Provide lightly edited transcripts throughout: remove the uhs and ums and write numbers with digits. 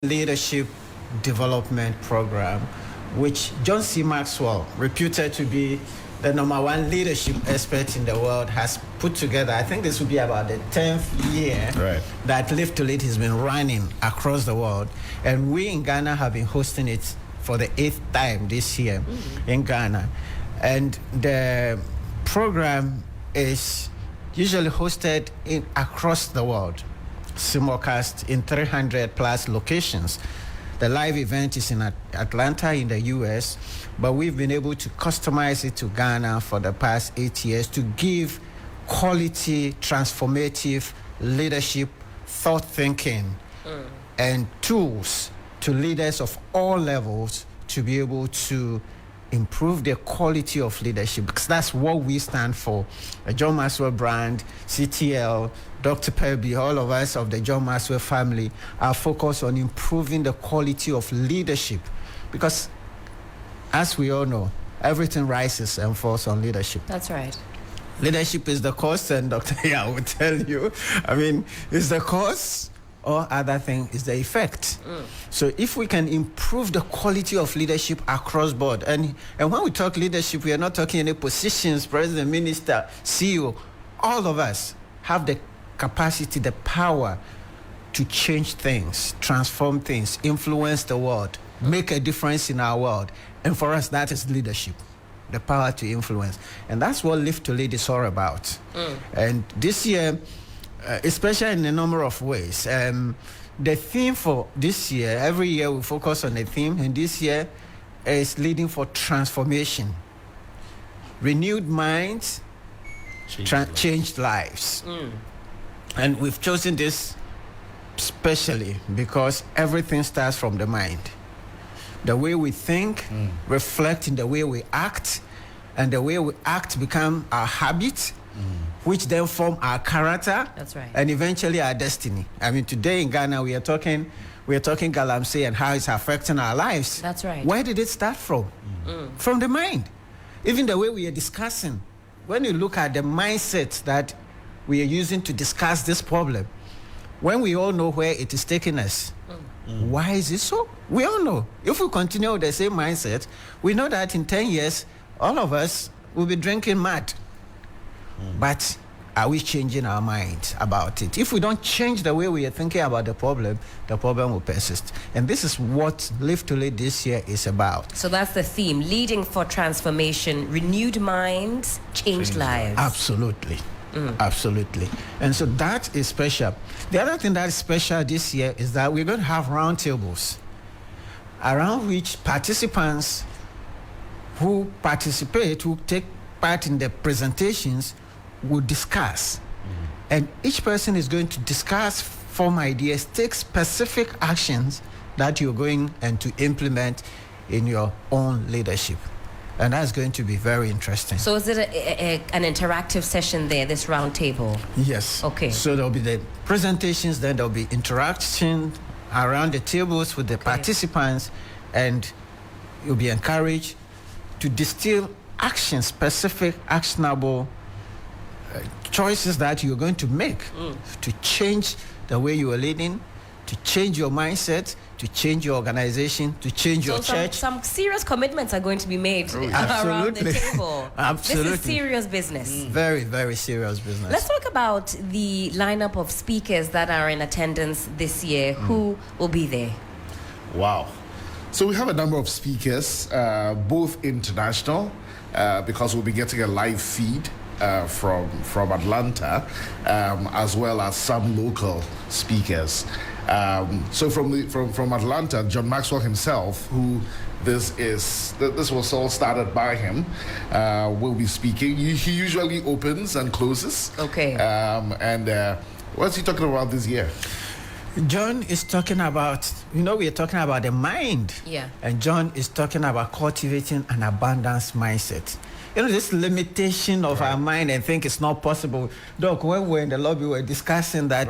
leadership development program, which John C. Maxwell, reputed to be the #1 leadership expert in the world, has put together. I think this will be about the 10th year that Live2Lead has been running across the world. And we in Ghana have been hosting it for the 8th time this year in Ghana. And the program is usually hosted across the world, simulcast in 300 plus locations. The live event is in Atlanta in the US, but we've been able to customize it to Ghana for the past 8 years to give quality, transformative leadership, thought thinking, and tools to leaders of all levels to be able to improve the quality of leadership, because that's what we stand for. The John Maxwell brand, CTL, Dr. Perby, all of us of the John Maxwell family are focused on improving the quality of leadership, because as we all know, everything rises and falls on leadership. That's right. Leadership is the cause, and Dr. I will tell you, it's the cause, or other thing is the effect. So if we can improve the quality of leadership across board, and when we talk leadership, we are not talking any positions, president, minister, CEO, all of us have the capacity, the power to change things, transform things, influence the world, make a difference in our world. And for us, that is leadership, the power to influence. And that's what Live2Lead is all about. And this year, especially in a number of ways, the theme for this year, every year we focus on a theme, and this year is leading for transformation. Renewed minds, changed lives. And we've chosen this specially because everything starts from the mind. The way we think reflects in the way we act, and the way we act become our habit, which then form our character. That's right. And eventually our destiny. Today in Ghana we are talking Galamsey and how it's affecting our lives. That's right. Where did it start from? From the mind. Even the way we are discussing, when you look at the mindset that we are using to discuss this problem, when we all know where it is taking us, why is it so? We all know. If we continue with the same mindset, we know that in 10 years, all of us will be drinking mad. But are we changing our minds about it? If we don't change the way we are thinking about the problem will persist. And this is what Live2Lead this year is about. So that's the theme, leading for transformation, renewed minds, changed lives. Absolutely. Absolutely. And so that is special. The other thing that is special this year is that we're going to have roundtables around which participants who take part in the presentations will discuss. And each person is going to discuss, form ideas, take specific actions that you're going and to implement in your own leadership. And that's going to be very interesting. So is it an interactive session there, this round table? Yes. Okay. So there'll be the presentations, then there'll be interaction around the tables with the participants, and you'll be encouraged to distill action, specific, actionable choices that you're going to make to change the way you are leading, to change your mindset, to change your organization, to change your church. Some serious commitments are going to be made around the table. Absolutely. This is serious business. Very, very serious business. Let's talk about the lineup of speakers that are in attendance this year. Who will be there? Wow. So we have a number of speakers, both international, because we'll be getting a live feed from Atlanta, as well as some local speakers. So from Atlanta, John Maxwell himself, who this was all started by him, will be speaking. He usually opens and closes. Okay. What's he talking about this year? John is talking about, we are talking about the mind. Yeah. And John is talking about cultivating an abundance mindset. This limitation of our mind and think it's not possible. Doc, when we were in the lobby, we were discussing that,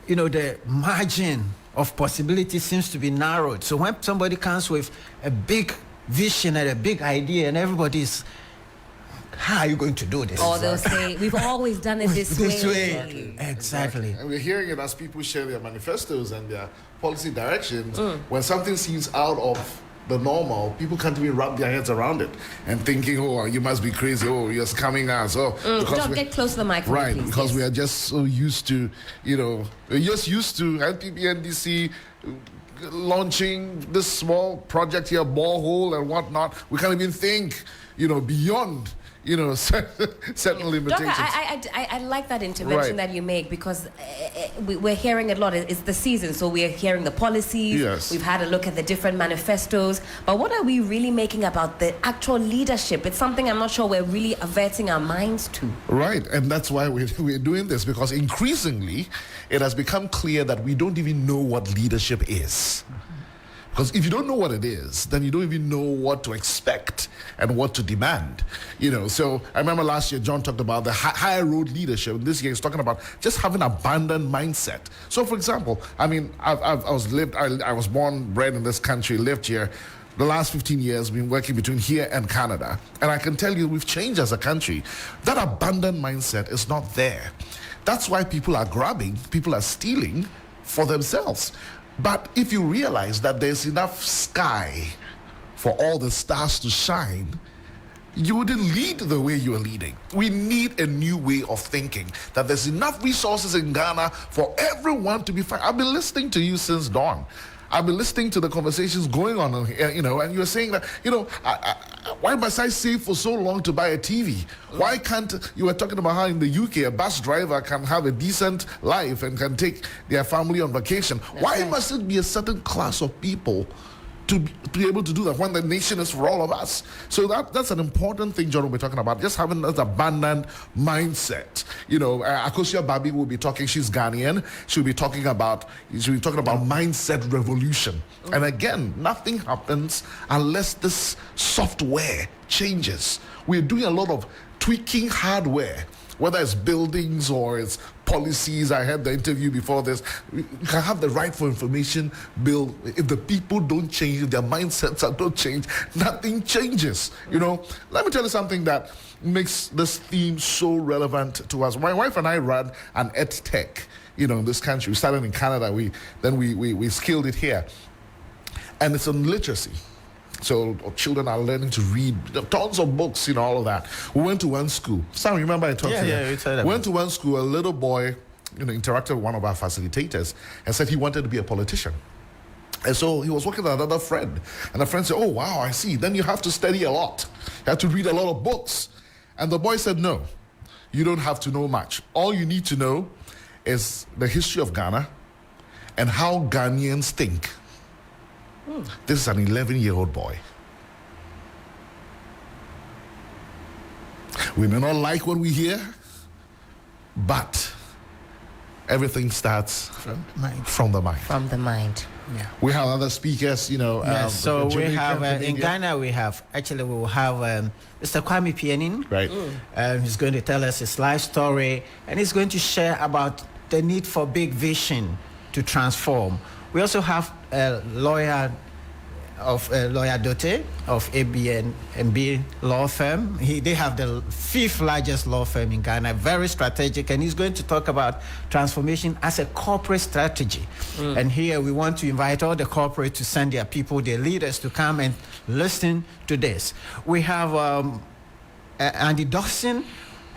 the margin of possibility seems to be narrowed. So when somebody comes with a big vision and a big idea and everybody is how are you going to do this? Or they'll say, we've always done it this way. Exactly. And we're hearing it as people share their manifestos and their policy directions. When something seems out of the normal, people can't even wrap their heads around it and thinking, oh, you must be crazy. Oh, you're scamming us. Oh, Don't get close to the microphone, right, please. because Yes. we are just so used to, we're just used to NPBNDC launching this small project here, borehole and whatnot. We can't even think, beyond, certain limitations. Doc, I like that intervention Right. that you make, because we're hearing a lot. It's the season, so we're hearing the policies. Yes. We've had a look at the different manifestos. But what are we really making about the actual leadership? It's something I'm not sure we're really averting our minds to. Right, and that's why we're doing this, because increasingly it has become clear that we don't even know what leadership is. Because if you don't know what it is, then you don't even know what to expect and what to demand. So I remember last year John talked about the higher road leadership. This year he's talking about just having an abundant mindset. So, for example, I was born, bred in this country, lived here. The last 15 years, been working between here and Canada. And I can tell you, we've changed as a country. That abundant mindset is not there. That's why people are grabbing, people are stealing for themselves. But if you realize that there's enough sky for all the stars to shine, you wouldn't lead the way you are leading. We need a new way of thinking, that there's enough resources in Ghana for everyone to be fine. I've been listening to you since dawn. I've been listening to the conversations going on here, and you're saying that, why must I save for so long to buy a TV? Why can't, you were talking about how in the UK a bus driver can have a decent life and can take their family on vacation. Why must it be a certain class of people to be able to do that when the nation is for all of us? So that's an important thing, John, we're talking about, just having that abundant mindset. Akosua Bame will be talking, she's Ghanaian, she'll be talking about mindset revolution. And again, nothing happens unless this software changes. We're doing a lot of tweaking hardware, whether it's buildings or it's policies. I had the interview before this. You can have the right for information bill. If the people don't change, if their mindsets don't change, nothing changes. Let me tell you something that makes this theme so relevant to us. My wife and I ran an ed tech, in this country. We started in Canada. We scaled it here. And it's on literacy. So children are learning to read tons of books, all of that. We went to one school. Sam, remember I talked to you? Yeah, you said that. Went to one school. A little boy, interacted with one of our facilitators and said he wanted to be a politician. And so he was working with another friend. And the friend said, oh, wow, I see. Then you have to study a lot. You have to read a lot of books. And the boy said, no, you don't have to know much. All you need to know is the history of Ghana and how Ghanaians think. This is an 11-year-old boy. We may not like what we hear, but everything starts from the mind. From the mind. Yeah. We have other speakers, Yes, so we Jamaican, have, in Canadian. Ghana, we will have Mr. Kwame Pianim. Right. He's going to tell us his life story, and he's going to share about the need for big vision to transform. We also have a lawyer Ofosu-Dorte of ABN&B law firm. They have the 5th largest law firm in Ghana, very strategic, and he's going to talk about transformation as a corporate strategy. And here we want to invite all the corporate to send their people, their leaders, to come and listen to this. We have Andy Dawson,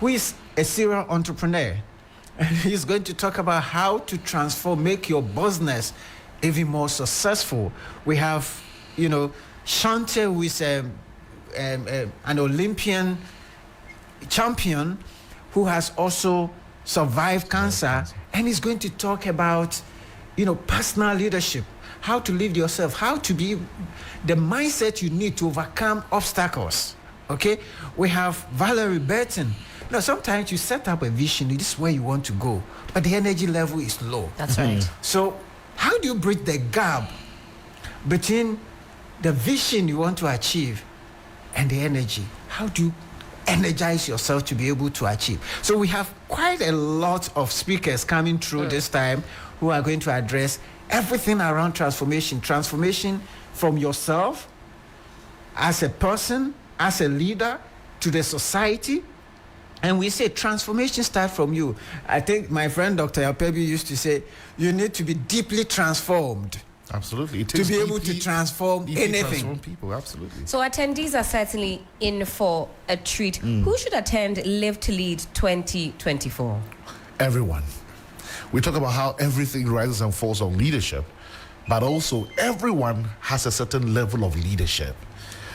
who is a serial entrepreneur. And he's going to talk about how to transform, make your business even more successful. We have, Shante, who is an Olympian champion who has also survived cancer, and he's going to talk about, personal leadership, how to live yourself, how to be the mindset you need to overcome obstacles. Okay, we have Valerie Burton. Sometimes you set up a vision, this is where you want to go, but the energy level is low. That's right. So how do you bridge the gap between the vision you want to achieve and the energy? How do you energize yourself to be able to achieve? So we have quite a lot of speakers coming through this time who are going to address everything around transformation from yourself as a person, as a leader, to the society. And we say transformation starts from you. I think my friend Dr. Alpebi used to say, you need to be deeply transformed. Absolutely. It To be able to transform anything. Transform people, absolutely. So attendees are certainly in for a treat. Who should attend Live2Lead 2024? Everyone. We talk about how everything rises and falls on leadership, but also everyone has a certain level of leadership.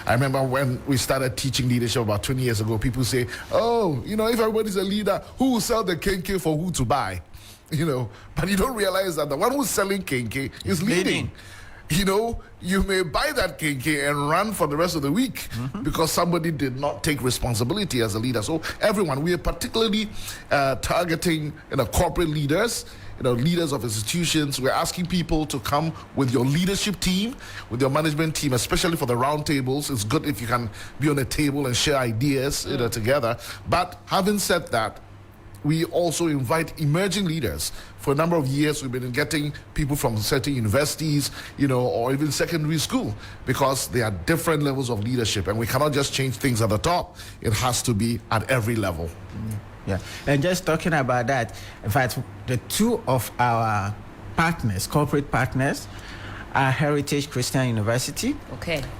I remember when we started teaching leadership about 20 years ago, people say, oh, if everybody's a leader, who will sell the kenke for who to buy? But you don't realize that the one who's selling kenke is leading. You may buy that kenke and run for the rest of the week because somebody did not take responsibility as a leader. So everyone, we are particularly targeting corporate leaders, leaders of institutions. We're asking people to come with your leadership team, with your management team, especially for the round tables. It's good if you can be on a table and share ideas together. But having said that, we also invite emerging leaders. For a number of years, we've been getting people from certain universities, or even secondary school, because there are different levels of leadership, and we cannot just change things at the top. It has to be at every level. Yeah, and just talking about that, in fact, the two of our partners, corporate partners, are Heritage Christian University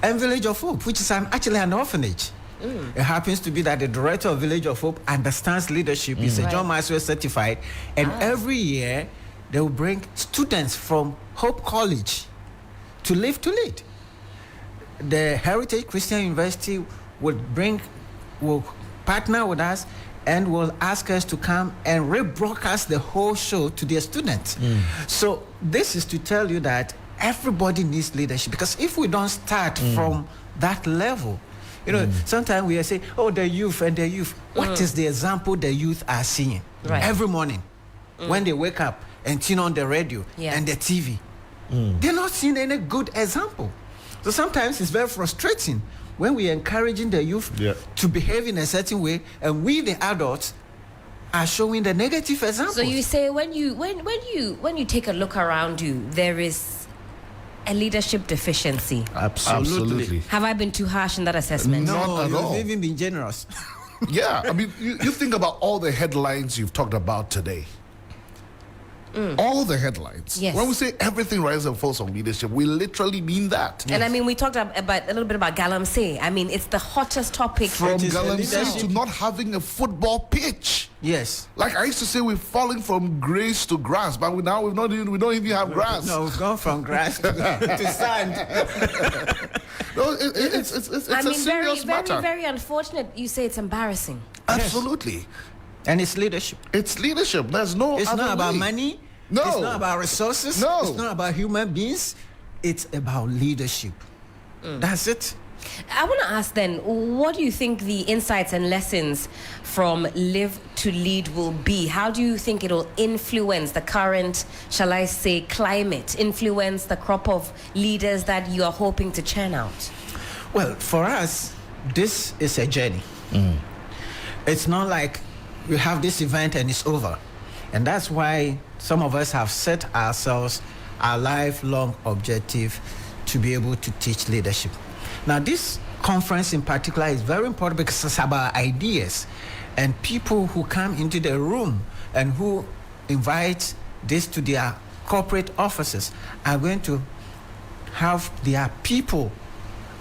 and Village of Hope, which is actually an orphanage. It happens to be that the director of Village of Hope understands leadership. He's a John Maxwell certified. And every year, they will bring students from Hope College to Live2Lead. The Heritage Christian University will partner with us and will ask us to come and rebroadcast the whole show to their students. So this is to tell you that everybody needs leadership, because if we don't start from that level, sometimes we say, the youth and the youth. What is the example the youth are seeing every morning when they wake up and tune on the radio and the TV? They're not seeing any good example. So sometimes it's very frustrating when we're encouraging the youth to behave in a certain way, and we, the adults, are showing the negative example. So you say when you take a look around you, there is a leadership deficiency. Absolutely. Have I been too harsh in that assessment? No, not at all. You've even been generous. Yeah, I mean, you think about all the headlines you've talked about today. All the headlines. Yes. When we say everything rises and falls on leadership, we literally mean that. And I mean, we talked about a little bit about Galamsey. I mean, it's the hottest topic. From Galamsey to not having a football pitch. Yes. Like I used to say, we're falling from grace to grass, but we don't even have grass. No, we've gone from grass to sand. No, it's a serious matter. very, very unfortunate. You say it's embarrassing. Absolutely. And it's leadership. It's leadership. There's no It's other not about way. money. No. It's not about resources. No. It's not about human beings. It's about leadership. That's it. I want to ask then, what do you think the insights and lessons from Live2Lead will be? How do you think it will influence the current, shall I say, climate, influence the crop of leaders that you are hoping to churn out? Well, for us, this is a journey. It's not like you have this event and it's over. And that's why some of us have set ourselves a lifelong objective to be able to teach leadership. Now, this conference in particular is very important because it's about ideas, and people who come into the room and who invite this to their corporate offices are going to have their people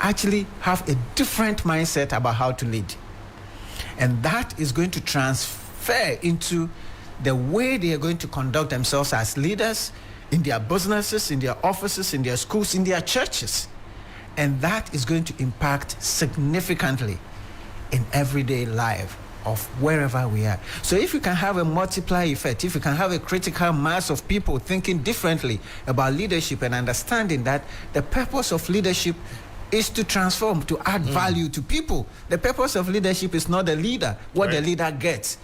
actually have a different mindset about how to lead. And that is going to transfer into the way they are going to conduct themselves as leaders in their businesses, in their offices, in their schools, in their churches. And that is going to impact significantly in everyday life of wherever we are. So if you can have a multiplier effect, if you can have a critical mass of people thinking differently about leadership and understanding that the purpose of leadership is to transform, to add value to people. The purpose of leadership is not the leader, what the leader gets.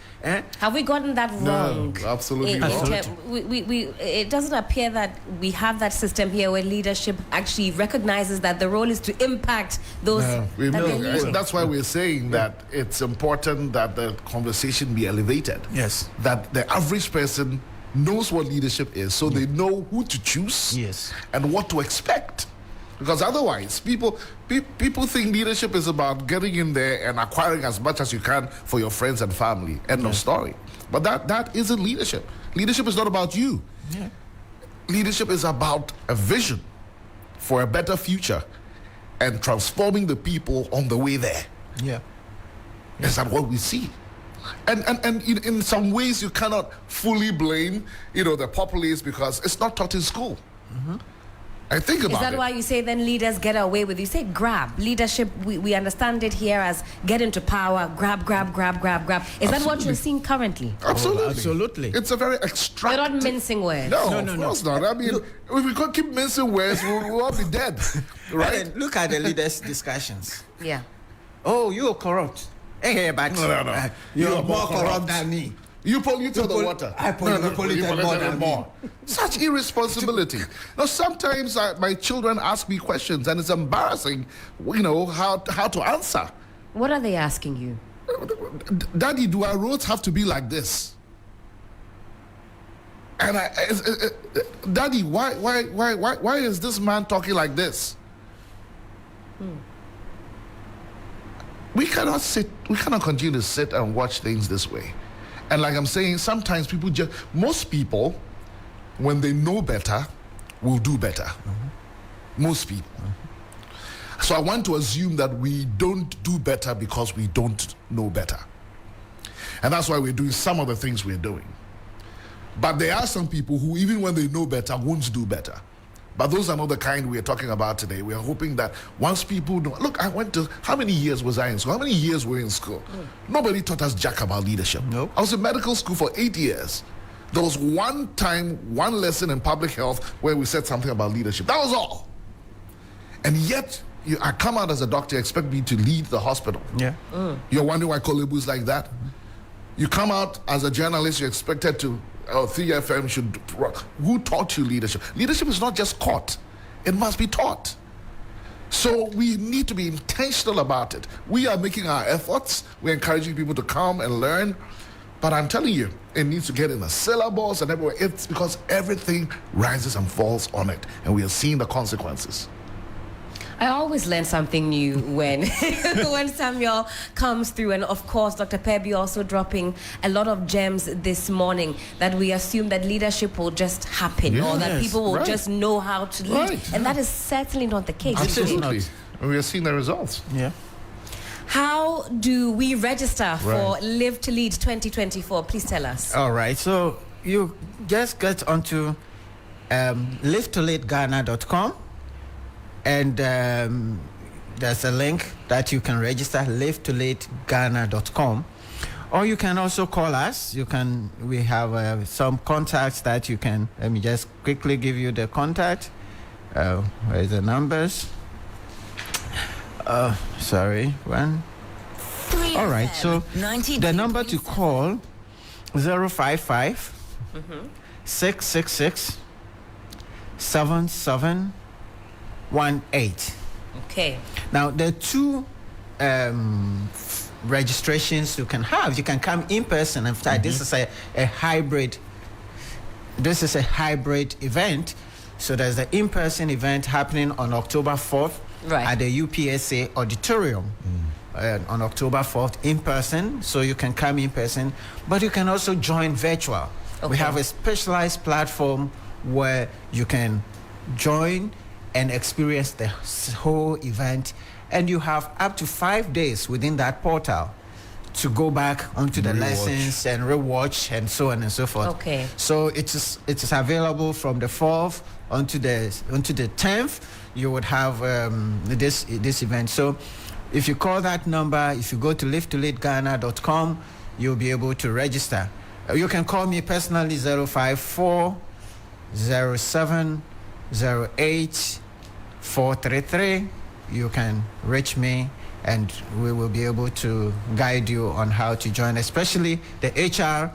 Have we gotten that wrong? No, absolutely wrong. It doesn't appear that we have that system here where leadership actually recognizes that the role is to impact those that they're leading. That's why we're saying that it's important that the conversation be elevated. Yes. That the average person knows what leadership is, so they know who to choose Yes. and what to expect. Because otherwise, people think leadership is about getting in there and acquiring as much as you can for your friends and family. End of story. But that isn't leadership. Leadership is not about you. Yeah. Leadership is about a vision for a better future and transforming the people on the way there. Yeah. Is that what we see? And in some ways you cannot fully blame, the populace because it's not taught in school. Mm-hmm. I think about it. Is that why you say then leaders get away with? You say grab. Leadership, we understand it here as get into power, grab. Is Absolutely. that what you're seeing currently? Absolutely. Oh, absolutely. It's a very extractive. You're not mincing words. No, of course not. I mean, if we could keep mincing words, we'll all be dead. Right? Look at the leaders' discussions. Yeah. Oh, you're corrupt. Hey, but No. you're more corrupt than me. You polluted the water. I polluted more than more. Such irresponsibility. Now, sometimes my children ask me questions, and it's embarrassing, how to answer. What are they asking you? Daddy, do our roads have to be like this? And Daddy, why is this man talking like this? We cannot continue to sit and watch things this way. And like I'm saying, sometimes most people, when they know better, will do better. Mm-hmm. Most people. Mm-hmm. So I want to assume that we don't do better because we don't know better. And that's why we're doing some of the things we're doing. But there are some people who, even when they know better, won't do better. But those are not the kind we are talking about today. We are hoping that once people know, look, how many years was I in school? How many years were we in school? Nobody taught us jack about leadership. Nope. I was in medical school for 8 years. There was one lesson in public health where we said something about leadership. That was all. And yet, I come out as a doctor, expect me to lead the hospital. Yeah. You're wondering why Kolebu is like that? You come out as a journalist, you're expected to 3FM should. Who taught you leadership? Leadership is not just caught, it must be taught. So we need to be intentional about it. We are making our efforts, we're encouraging people to come and learn, but I'm telling you, it needs to get in the syllabus and everywhere. It's because everything rises and falls on it, and we are seeing the consequences. I always learn something new when when Samuel comes through, and of course Dr. Pebi also dropping a lot of gems this morning that we assume that leadership will just happen, or that people will just know how to lead, and that is certainly not the case. Absolutely. And we are seeing the results. Yeah. How do we register for Live2Lead 2024? Please tell us. All right. So you just get onto Live2Leadghana.com. And there's a link that you can register, Live2Leadghana.com. Or you can also call us. We have some contacts that you can. Let me just quickly give you the contact. Where's the numbers? Sorry, one. All right, so the number to call 055 666 7718. Okay. Now there are two registrations you can have. You can come in person. In fact, this is a hybrid. This is a hybrid event. So there's the in-person event happening on October 4th at the UPSA Auditorium. On October 4th in person. So you can come in person, but you can also join virtual. Okay. We have a specialized platform where you can join and experience the whole event, and you have up to 5 days within that portal to go back onto the lessons and rewatch and so on and so forth. Okay. So it is available from the 4th onto the 10th. You would have this event. So if you call that number, if you go to Live2Leadghana.com, you'll be able to register. You can call me personally 054 07 08 433. You can reach me and we will be able to guide you on how to join, especially the HR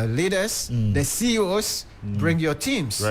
leaders, the CEOs. Bring your teams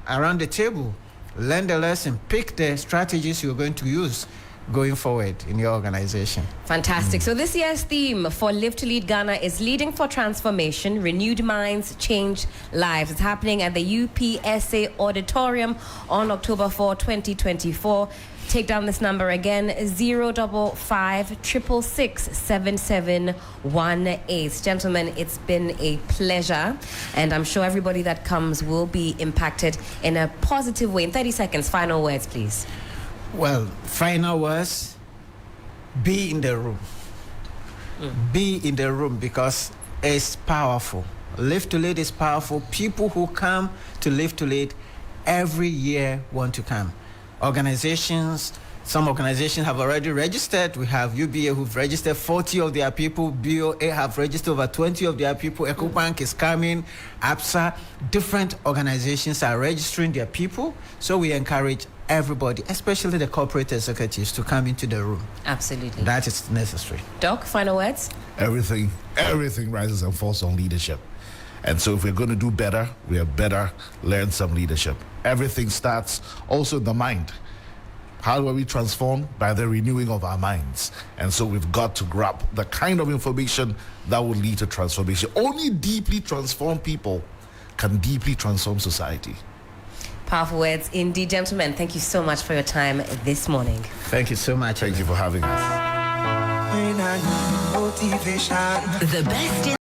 around the table, learn the lesson, pick the strategies you're going to use, going forward in your organization. Fantastic. So this year's theme for Live to Lead Ghana is Leading for Transformation, Renewed Minds, Changed Lives. It's happening at the UPSA Auditorium on October 4, 2024. Take down this number again, 055 666 7718. Gentlemen, it's been a pleasure, and I'm sure everybody that comes will be impacted in a positive way. In 30 seconds, final words, please. Well, final words, be in the room. Be in the room because it's powerful. Live to Lead is powerful. People who come to Live to Lead every year want to come. Some organizations have already registered. We have UBA who've registered 40 of their people. BOA have registered over 20 of their people. EcoBank is coming. APSA, different organizations are registering their people. So we encourage everybody, especially the corporate executives, to come into the room. Absolutely. That is necessary. Doc, final words? Everything rises and falls on leadership. And so if we're going to do better, we had better learn some leadership. Everything starts also in the mind. How do we transform? By the renewing of our minds. And so we've got to grab the kind of information that will lead to transformation. Only deeply transformed people can deeply transform society. Powerful words indeed, gentlemen. Thank you so much for your time this morning. Thank you so much. Thank you for having us. The best